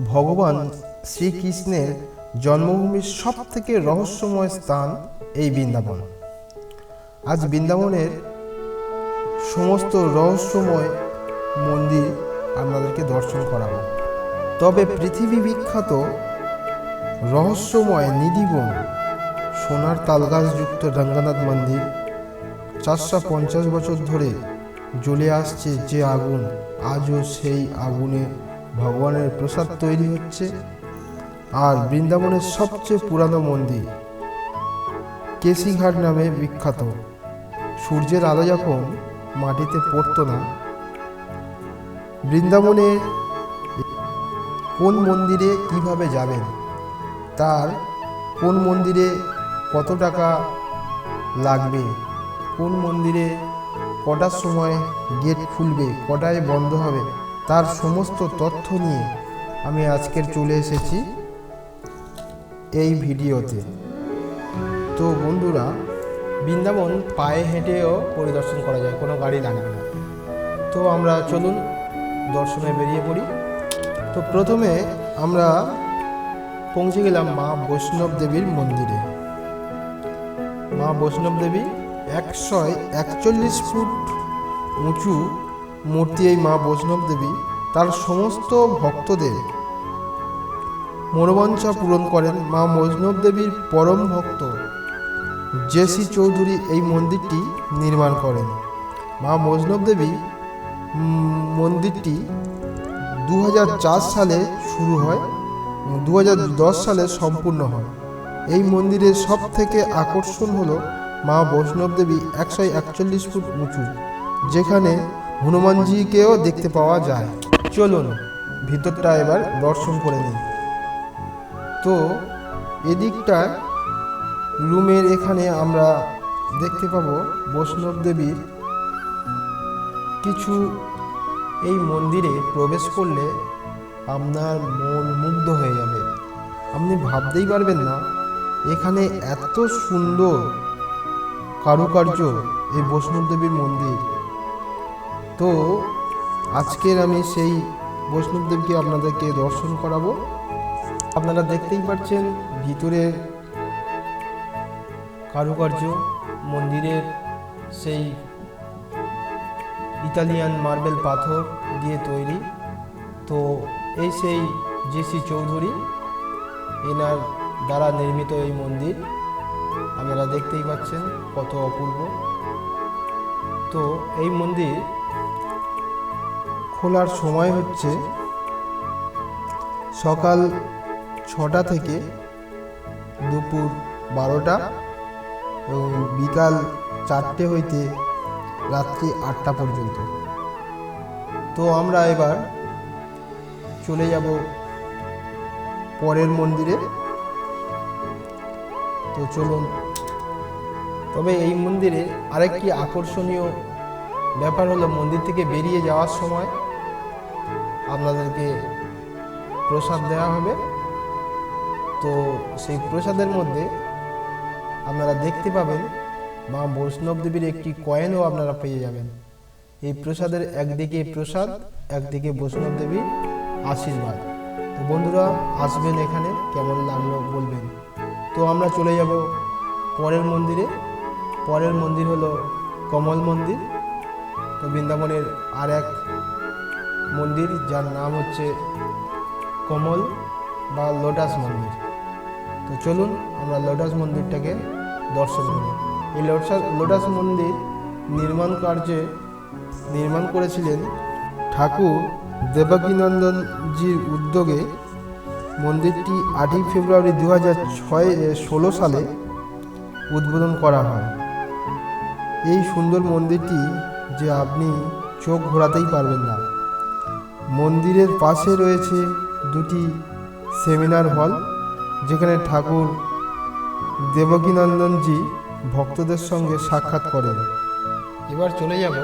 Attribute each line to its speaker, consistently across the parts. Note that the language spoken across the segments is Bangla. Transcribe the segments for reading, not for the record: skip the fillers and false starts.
Speaker 1: ভগবান শ্রীকৃষ্ণের জন্মভূমির সব থেকে রহস্যময় স্থান এই বৃন্দাবন। আজ বৃন্দাবনের সমস্ত রহস্যময় মন্দির আপনাদেরকে দর্শন করাবো। তবে পৃথিবী বিখ্যাত রহস্যময় নিধিবন সোনার তালগাছযুক্ত রঙ্গনাথ মন্দির 450 বছর ধরে জ্বলে আসছে যে আগুন, আজও সেই আগুনে ভগবানের প্রসাদ তৈরি হচ্ছে। আর বৃন্দাবনের সবচেয়ে পুরানো মন্দির কেশিঘাট নামে বিখ্যাত। সূর্যের আলো যখন মাটিতে পড়তো না, বৃন্দাবনে কোন মন্দিরে কিভাবে যাবেন, তার কোন মন্দিরে কত টাকা লাগবে, কোন মন্দিরে কটার সময় গেট খুলবে, কটায় বন্ধ হবে, তার সমস্ত তথ্য নিয়ে আমি আজকের চলে এসেছি এই ভিডিওতে। তো বন্ধুরা, বৃন্দাবন পায়ে হেঁটেও পরিদর্শন করা যায়, কোনো গাড়ি লাগবে না। তো আমরা চলুন দর্শনে বেরিয়ে পড়ি। তো প্রথমে আমরা পৌঁছে গেলাম মা বৈষ্ণব দেবীর মন্দিরে। মা বৈষ্ণব দেবী 141 ফুট উঁচু মূর্তি। এই মা বৈষ্ণব দেবী তার সমস্ত ভক্তদের মনোবাঞ্ছা পূরণ করেন। মা বৈষ্ণব দেবীর পরম ভক্ত জেসি চৌধুরী এই মন্দিরটি নির্মাণ করেন। মা বৈষ্ণব দেবী মন্দিরটি 2004 সালে শুরু হয়, 2010 সালে সম্পূর্ণ হয়। এই মন্দিরের সব থেকে আকর্ষণ হলো মা বৈষ্ণব দেবী 141 ফুট উঁচু, যেখানে হনুমানজিকেও দেখতে পাওয়া যায়। চলুন ভিতরটা এবার দর্শন করে নিই। তো এদিকটা রুমের এখানে আমরা দেখতে পাবো বৈষ্ণব দেবীর কিছু। এই মন্দিরে প্রবেশ করলে আপনার মন মুগ্ধ হয়ে যাবে, আপনি ভাবতেই পারবেন না এখানে এত সুন্দর কারুকার্য এই বৈষ্ণব দেবীর মন্দির। তো আজকের আমি সেই বৈষ্ণব দেবীকে আপনাদেরকে দর্শন করাবো। আপনারা দেখতেই পাচ্ছেন ভিতরের কারুকার্য, মন্দিরের সেই ইতালিয়ান মার্বেল পাথর দিয়ে তৈরি। তো এই সেই জেসি চৌধুরী, এনার দ্বারা নির্মিত এই মন্দির। আপনারা দেখতেই পাচ্ছেন কত অপূর্ব। তো এই মন্দির খোলার সময় হচ্ছে সকাল 6টা থেকে দুপুর 12টা এবং বিকাল 4টে হইতে রাত্রি 8টা পর্যন্ত। তো আমরা এবার চলে যাব পরের মন্দিরে। তো চলুন। তবে এই মন্দিরে আরেকটি আকর্ষণীয় ব্যাপার হলো, মন্দির থেকে বেরিয়ে যাওয়ার সময় আপনাদেরকে প্রসাদ দেওয়া হবে। তো সেই প্রসাদের মধ্যে আপনারা দেখতে পাবেন মা বৈষ্ণব দেবীর একটি কয়েনও আপনারা পেয়ে যাবেন। এই প্রসাদের একদিকে প্রসাদ, একদিকে বৈষ্ণব দেবীর আশীর্বাদ। তো বন্ধুরা আসবেন এখানে, কেমন লাগলো বলবেন। তো আমরা চলে যাব পরের মন্দিরে। পরের মন্দির হলো কমল মন্দির। তো বৃন্দাবনের আর এক মন্দির, যার নাম হচ্ছে কমল বা লোটাস মন্দির। তো চলুন আমরা লোটাস মন্দিরটাকে দর্শন করি। এই লোটাস মন্দির নির্মাণ করেছিলেন ঠাকুর দেবকীনন্দনজির উদ্যোগে। মন্দিরটি 8ই ফেব্রুয়ারি 2016 সালে উদ্বোধন করা হয়। এই সুন্দর মন্দিরটি যে আপনি চোখ ঘোরাতেই পারবেন না। মন্দিরের পাশে রয়েছে দুটি সেমিনার হল, যেখানে ঠাকুর দেবকীনন্দনজি ভক্তদের সঙ্গে সাক্ষাৎ করেন। এবার চলে যাব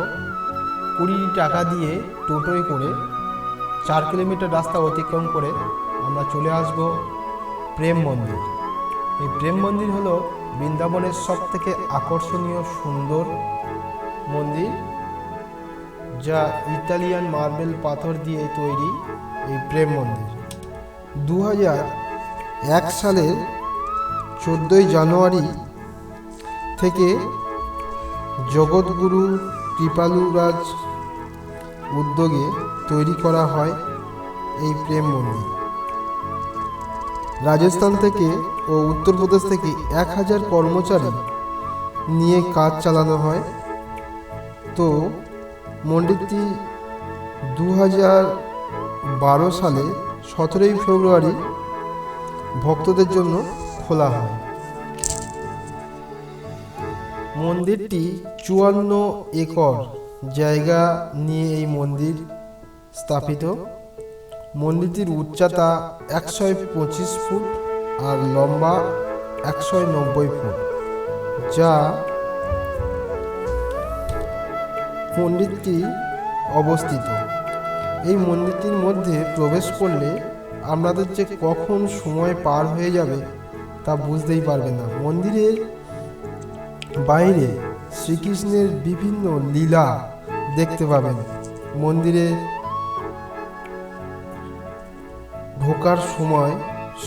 Speaker 1: 20 টাকা দিয়ে টোটোয় করে 4 কিলোমিটার রাস্তা অতিক্রম করে আমরা চলে আসব প্রেম মন্দির। এই প্রেম মন্দির হলো বৃন্দাবনের সব থেকে আকর্ষণীয় সুন্দর মন্দির, যা ইতালিয়ান মার্বেল পাথর দিয়ে তৈরি। এই প্রেম মন্দির 2001 সালের 14ই জানুয়ারি থেকে জগৎগুরু কৃপালুরাজ উদ্যোগে তৈরি করা হয় এই প্রেম মন্দির। রাজস্থান থেকে ও উত্তরপ্রদেশ থেকে 1000 কর্মচারী নিয়ে কাজ চালানো হয়। তো মন্দিরটি 2012 সালে 17ই ফেব্রুয়ারি ভক্তদের জন্য খোলা হয়। মন্দিরটি 54 একর জায়গা নিয়ে এই মন্দির স্থাপিত। মন্দিরটির উচ্চতা 125 ফুট আর লম্বা 190 ফুট, যা মন্দিরটি অবস্থিত। এই মন্দিরটির মধ্যে প্রবেশ করলে আপনাদের যে কখন সময় পার হয়ে যাবে তা বুঝতেই পারবেন না। মন্দিরের বাইরে শ্রীকৃষ্ণের বিভিন্ন লীলা দেখতে পাবেন। মন্দিরে ঢোকার সময়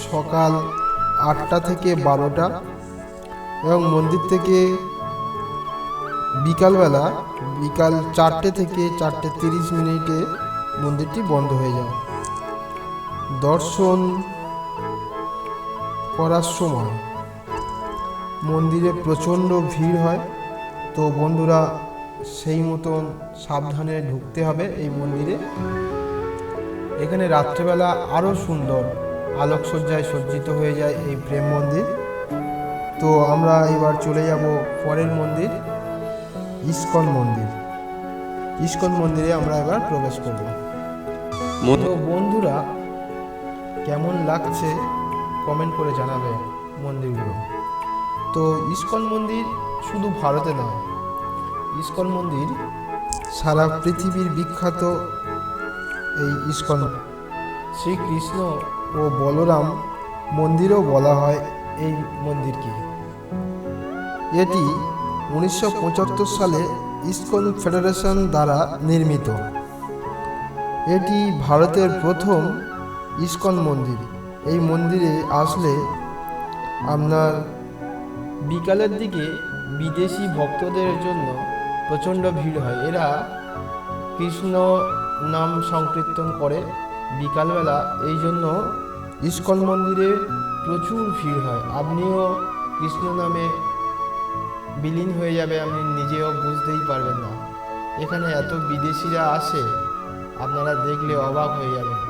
Speaker 1: সকাল 8টা থেকে 12টা এবং মন্দির থেকে বিকাল 4টে থেকে 4:30 মিনিটে মন্দিরটি বন্ধ হয়ে যায়। দর্শন করার সময় মন্দিরে প্রচণ্ড ভিড় হয়, তো বন্ধুরা সেই মতন সাবধানে ঢুকতে হবে এই মন্দিরে। এখানে রাত্রেবেলা আরও সুন্দর আলোকসজ্জায় সজ্জিত হয়ে যায় এই প্রেম মন্দির। তো আমরা এবার চলে যাব পরের মন্দির, ইস্কন মন্দির। ইস্কন মন্দিরে আমরা এবার প্রবেশ করব। তো বন্ধুরা কেমন লাগছে কমেন্ট করে জানাবে মন্দিরগুলো। তো ইস্কন মন্দির শুধু ভারতে নয়, ইস্কন মন্দির সারা পৃথিবীর বিখ্যাত। এই ইস্কন শ্রীকৃষ্ণ ও বলরাম মন্দিরও বলা হয় এই মন্দিরকে। এটি 1975 সালে ইস্কন ফেডারেশন দ্বারা নির্মিত। এটি ভারতের প্রথম ইস্কন মন্দির। এই মন্দিরে আসলে আপনার বিকালের দিকে বিদেশি ভক্তদের জন্য প্রচণ্ড ভিড় হয়। এরা কৃষ্ণ নাম সংকীর্তন করে বিকালবেলা, এই জন্য ইস্কন মন্দিরে প্রচুর ভিড় হয়। আপনিও কৃষ্ণ নামে বিলীন হয়ে যাবে, আপনি নিজেও বুঝতেই পারবেন না। এখানে এত বিদেশিরা আসে, আপনারা দেখলে অবাক হয়ে যাবেন।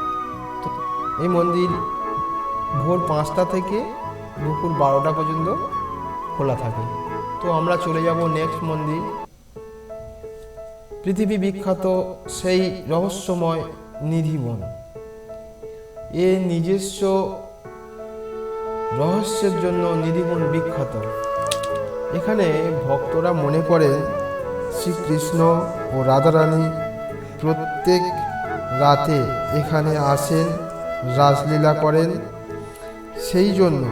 Speaker 1: তো এই মন্দির ভোর 5টা থেকে দুপুর 12টা পর্যন্ত খোলা থাকে। তো আমরা চলে যাব নেক্সট মন্দির, পৃথিবী বিখ্যাত সেই রহস্যময় নিধিবন। এর নিজস্ব রহস্যের জন্য নিধিবন বিখ্যাত। এখানে ভক্তরা মনে করেন শ্রীকৃষ্ণ ও রাধারানী প্রত্যেক রাতে এখানে আসেন, রাসলীলা করেন। সেই জন্য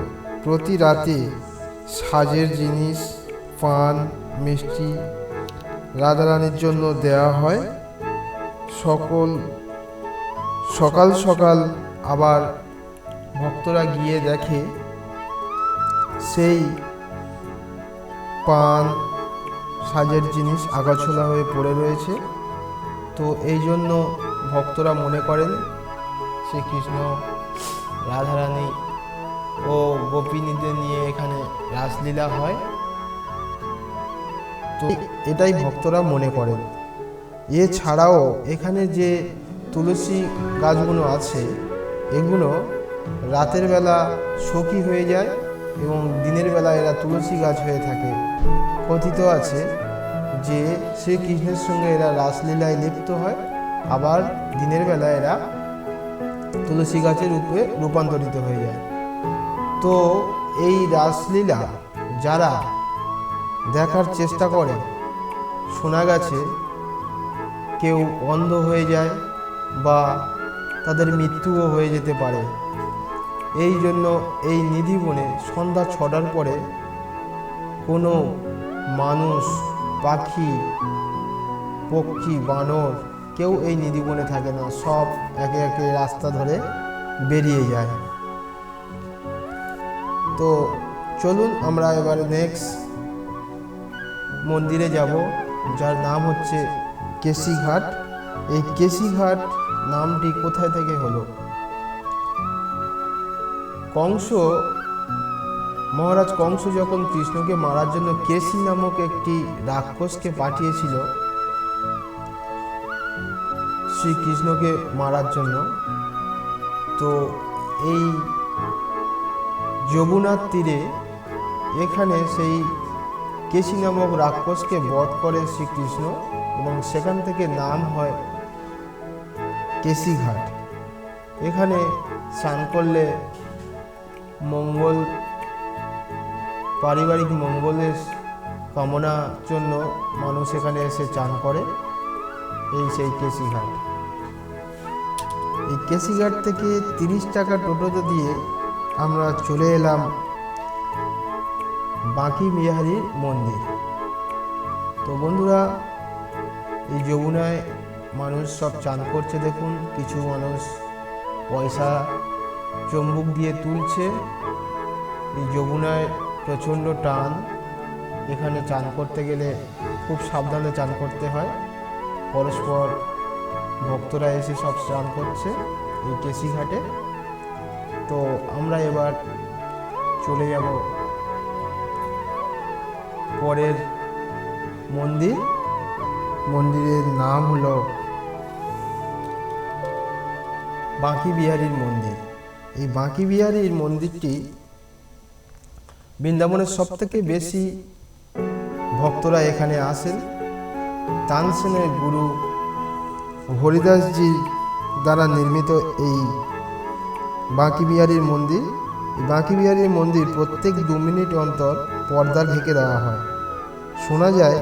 Speaker 1: প্রতি রাতে সাজের জিনিস, পান, মিষ্টি রাধারানীর জন্য দেওয়া হয়। সকাল সকাল আবার ভক্তরা গিয়ে দেখে সেই পান, সাজের জিনিস আগাছালা হয়ে পড়ে রয়েছে। তো এই জন্য ভক্তরা মনে করেন শ্রীকৃষ্ণ রাধারানী ও গোপিনীদের নিয়ে এখানে রাসলীলা হয়। তো এটাই ভক্তরা মনে করেন। এছাড়াও এখানে যে তুলসী গাছগুলো আছে, এগুলো রাতের বেলা সখী হয়ে যায় এবং দিনের বেলা এরা তুলসী গাছ হয়ে থাকে। কথিত আছে যে শ্রীকৃষ্ণের সঙ্গে এরা রাসলীলায় লিপ্ত হয়, আবার দিনের বেলা এরা তুলসী গাছের রূপে রূপান্তরিত হয়ে যায়। তো এই রাসলীলা যারা দেখার চেষ্টা করে, শোনা গেছে কেউ অন্ধ হয়ে যায় বা তাদের মৃত্যুও হয়ে যেতে পারে। এই জন্য এই নিধিবনে সন্ধ্যা 6টার পরে কোনো মানুষ, পাখি, পক্ষী, বানর কেউ এই নিধিবনে থাকে না। সব একে একে রাস্তা ধরে বেরিয়ে যায়। তো চলুন আমরা এবার নেক্সট মন্দিরে যাব, যার নাম হচ্ছে কেশিঘাট। এই কেশিঘাট নামটি কোথায় থেকে হলো? মহারাজ কংস যখন কৃষ্ণকে মারার জন্য কেশি নামক একটি রাক্ষসকে পাঠিয়েছিল শ্রীকৃষ্ণকে মারার জন্য, তো এই যমুনার তীরে এখানে সেই কেশি নামক রাক্ষসকে বধ করে শ্রীকৃষ্ণ, এবং সেখান থেকে নাম হয় কেশিঘাট। এখানে স্নান করলে পারিবারিক মঙ্গলের কামনার জন্য মানুষ এখানে এসে চান করে। সেই কেশিঘাট। এই কেশিঘাট থেকে 30 টাকা টোটোতে দিয়ে আমরা চলে এলাম বাঁকি বিহারীর মন্দির। তো বন্ধুরা, এই যমুনায় মানুষ সব চান করছে, দেখুন কিছু মানুষ পয়সা চুম্বক দিয়ে তুলছে। এই যমুনায় প্রচণ্ড টান, এখানে চান করতে গেলে খুব সাবধানে চান করতে হয়। পরস্পর ভক্তরা এসে সব স্নান করছে এই কেশিঘাটে। তো আমরা এবার চলে যাব পরের মন্দিরের নাম হলো বাঁকি বিহারীর মন্দির। এই বাঁকি বিহারীর মন্দিরটি বৃন্দাবনের সবথেকে বেশি ভক্তরা এখানে আসেন। তানসেনের গুরু হরিদাসজি দ্বারা নির্মিত এই বাঁকি বিহারীর মন্দির। এই বাঁকি বিহারীর মন্দির প্রত্যেক 2 মিনিট অন্তর পর্দা ঢেকে দেওয়া হয়। শোনা যায়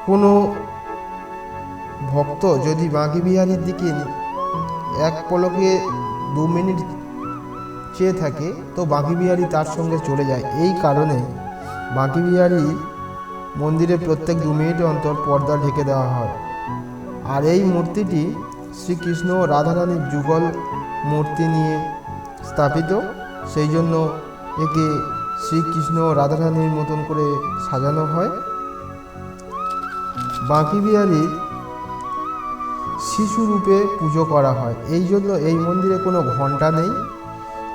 Speaker 1: কোনো ভক্ত যদি বাঁকি বিহারীর দিকে এক পলকে 2 মিনিট চেয়ে থাকে, তো বাঁকি বিহারী তার সঙ্গে চলে যায়। এই কারণে বাঁকি বিহারী মন্দিরে প্রত্যেক 2 মিনিট অন্তর পর্দা ঢেকে দেওয়া হয়। আর এই মূর্তিটি শ্রীকৃষ্ণ ও রাধারানীর যুগল মূর্তি নিয়ে স্থাপিত, সেই জন্য একে শ্রীকৃষ্ণ ও রাধারানীর মতন করে সাজানো হয়। বাঁকি বিহারী শিশুরূপে পুজো করা হয়, এই জন্য এই মন্দিরে কোনো ঘণ্টা নেই।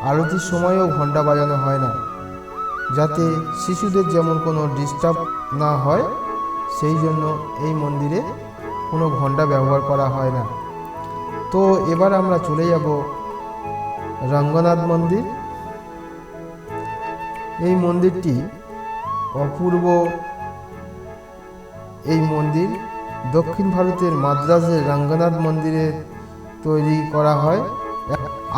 Speaker 1: আরতির সময়ও ঘণ্টা বাজানো হয় না, যাতে শিশুদের যেমন কোনো ডিস্টার্ব না হয়, সেই জন্য এই মন্দিরে কোনো ঘণ্টা ব্যবহার করা হয় না। তো এবার আমরা চলে যাব রঙ্গনাথ মন্দির। এই মন্দিরটি অপূর্ব। এই মন্দির দক্ষিণ ভারতের মাদ্রাজের রঙ্গনাথ মন্দিরে তৈরি করা হয়।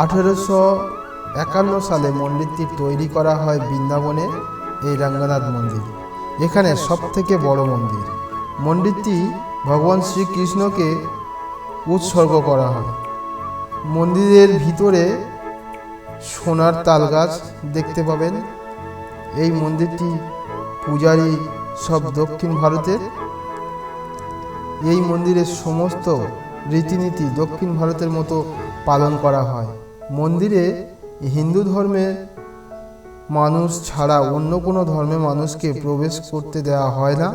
Speaker 1: 1851 সালে মন্দিরটি তৈরি করা হয় বৃন্দাবনে। এই রঙ্গনাথ মন্দির এখানে সবথেকে বড় মন্দির। মন্দিরটি ভগবান শ্রীকৃষ্ণকে উৎসর্গ করা হয়। মন্দিরের ভিতরে সোনার তাল গাছ দেখতে পাবেন। এই মন্দিরটি পূজারী সব দক্ষিণ ভারতের। এই মন্দিরের সমস্ত রীতিনীতি দক্ষিণ ভারতের মতো পালন করা হয়। মন্দিরে হিন্দু ধর্মের মানুষ ছাড়া অন্য কোনো ধর্মের মানুষকে প্রবেশ করতে দেওয়া হয় না।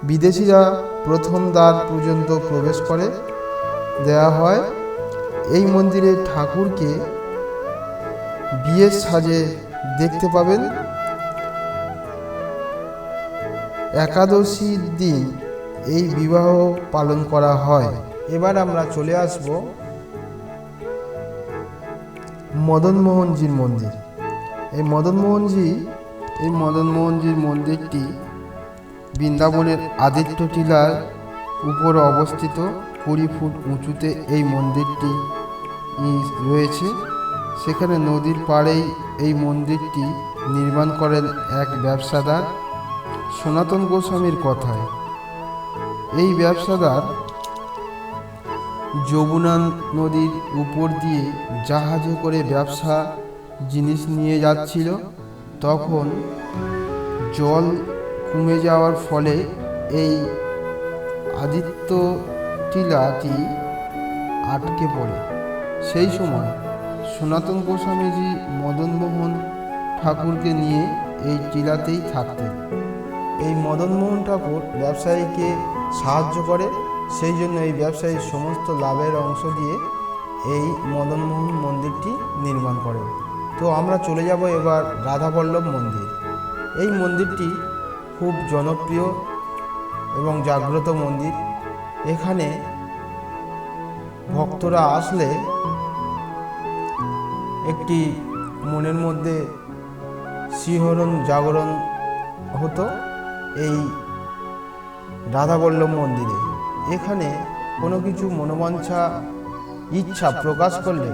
Speaker 1: বিদেশিরা প্রথম দ্বার পর্যন্ত প্রবেশ করে দেওয়া হয়। এই মন্দিরে ঠাকুরকে বিয়ের সাজে দেখতে পাবেন। একাদশীর দিন এই বিবাহ পালন করা হয়। এবার আমরা চলে আসব মদনমোহনজির মন্দির। এই মদনমোহনজির মন্দিরটি বৃন্দাবনের আদিত্য টিলার উপর অবস্থিত। 20 ফুট উঁচুতে এই মন্দিরটি রয়েছে। সেখানে নদীর পাড়েই এই মন্দিরটি নির্মাণ করেন এক ব্যবসাদার। সনাতন গোস্বামীর কথায় এই ব্যবসাদার যমুনা নদীর উপর দিয়ে জাহাজে করে ব্যবসা জিনিস নিয়ে যাচ্ছিল। তখন জল কমে যাওয়ার ফলে এই আদিত্য টিলাটি আটকে পড়ে। সেই সময় সনাতন গোস্বামীজি মদনমোহন ঠাকুরকে নিয়ে এই টিলাতেই থাকতেন। এই মদনমোহন ঠাকুর ব্যবসায়ীকে সাহায্য করে, সেই জন্য এই ব্যবসায়ীর সমস্ত লাভের অংশ দিয়ে এই মদনমোহন মন্দিরটি নির্মাণ করেন। তো আমরা চলে যাব এবার রাধাবল্লভ মন্দির। এই মন্দিরটি খুব জনপ্রিয় এবং জাগ্রত মন্দির। এখানে ভক্তরা আসলে একটি মনের মধ্যে শিহরণ জাগরণ হতো এই রাধাবল্লভ মন্দিরে। এখানে কোনো কিছু মনোবাঞ্ছা ইচ্ছা প্রকাশ করলে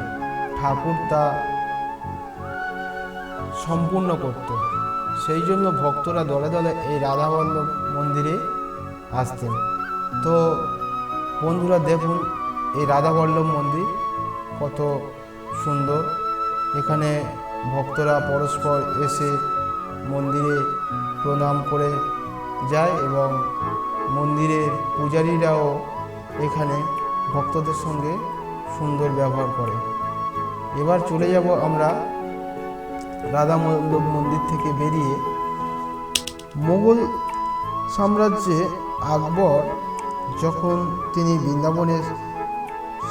Speaker 1: ঠাকুর তা সম্পূর্ণ করত। সেই জন্য ভক্তরা দলে দলে এই রাধাবল্লভ মন্দিরে আসতেন। তো বন্ধুরা দেখুন এই রাধাবল্লভ মন্দির কত সুন্দর। এখানে ভক্তরা পরস্পর এসে মন্দিরে প্রণাম করে যায় এবং মন্দিরের পূজারীরাও এখানে ভক্তদের সঙ্গে সুন্দর ব্যবহার করে। এবার চলে যাব আমরা রাধাবল্লভ মন্দির থেকে বেরিয়ে মোগল সাম্রাজ্যে আকবর যখন তিনি বৃন্দাবনের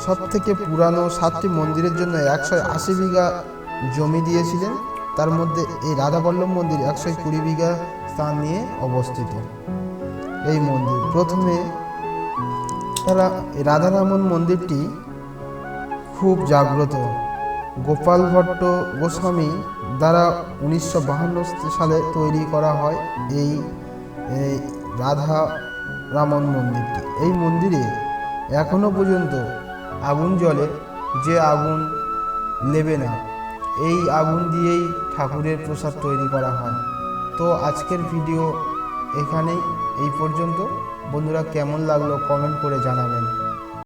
Speaker 1: সবথেকে পুরানো 7টি মন্দিরের জন্য 180 বিঘা জমি দিয়েছিলেন। তার মধ্যে এই রাধাবল্লভ মন্দির 120 বিঘা স্থান নিয়ে অবস্থিত। এই মন্দির প্রথমে এই রাধারমণ মন্দিরটি খুব জাগ্রত। গোপাল ভট্ট গোস্বামী দ্বারা 1952 সালে তৈরি করা হয় এই রাধারমণ মন্দিরটি। এই মন্দিরে এখনো পর্যন্ত আগুন জ্বলে, যে আগুন নেবে না, এই আগুন দিয়েই ঠাকুরের প্রসাদ তৈরি করা হয়। তো আজকের ভিডিও এখানেই এই পর্যন্ত। বন্ধুরা কেমন লাগলো কমেন্ট করে জানাবেন।